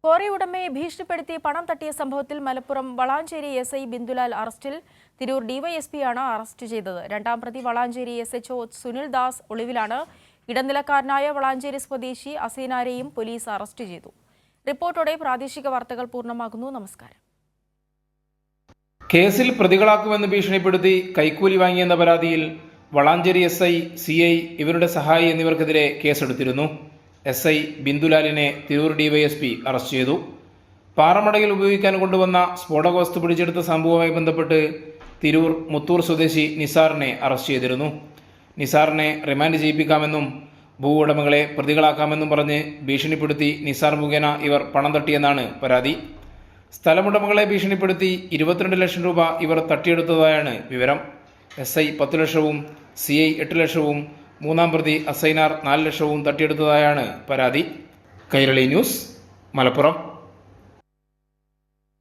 Quarry ഉടമയെ ഭീഷണിപ്പെടുത്തി പണം തട്ടിയ സംഭവത്തിൽ മലപ്പുറം വളാഞ്ചേരി എസ്ഐ ബിന്ദുലാൽ അറസ്റ്റിൽ. തിരൂർ ഡിവൈഎസ്പിയാണ് അറസ്റ്റ് ചെയ്തത്. രണ്ടാം പ്രതി വളാഞ്ചേരി SHO സുനിൽ ദാസ് ഒളിവിലാണ്. ഇടനിലക്കാരനായ വളാഞ്ചേരി സ്വദേശി അസീനാരെയും പോലീസ് അറസ്റ്റ് ചെയ്തു. റിപ്പോർട്ടോടെ പ്രാദേശിക വാർത്തകൾ പൂർണ്ണമാകുന്നു. നമസ്കാരം. കേസിൽ പ്രതികളാക്കുമെന്ന് ഭീഷണിപ്പെടുത്തി കൈക്കൂലി വാങ്ങിയെന്ന പരാതിയിൽ വളാഞ്ചേരി SI, CI ഇവരുടെ സഹായി എന്നിവർക്കെതിരെ കേസെടുത്തിരുന്നു. SI ബിന്ദുലാലിനെ തിരൂർ DYSP അറസ്റ്റ് ചെയ്തു. പാറമടയിൽ ഉപയോഗിക്കാൻ കൊണ്ടുവന്ന സ്ഫോടക വസ്തു പിടിച്ചെടുത്ത സംഭവവുമായി ബന്ധപ്പെട്ട് തിരൂർ മുത്തൂർ സ്വദേശി നിസാറിനെ അറസ്റ്റ് ചെയ്തിരുന്നു. നിസാറിനെ റിമാൻഡ് ചെയ്യിപ്പിക്കാമെന്നും ഭൂ ഉടമകളെ പ്രതികളാക്കാമെന്നും പറഞ്ഞ് ഭീഷണിപ്പെടുത്തി നിസാർ മുഖേന ഇവർ പണം തട്ടിയെന്നാണ് പരാതി. സ്ഥലമുടമകളെ ഭീഷണിപ്പെടുത്തി 22 ലക്ഷം രൂപ ഇവർ തട്ടിയെടുത്തതായാണ് വിവരം. SI 10 ലക്ഷവും CI 8 ലക്ഷവും മൂന്നാം പ്രതി അസൈനാർ 4 ലക്ഷവും തട്ടിയെടുത്തതായാണ് പരാതി. കൈരളി ന്യൂസ്, മലപ്പുറം.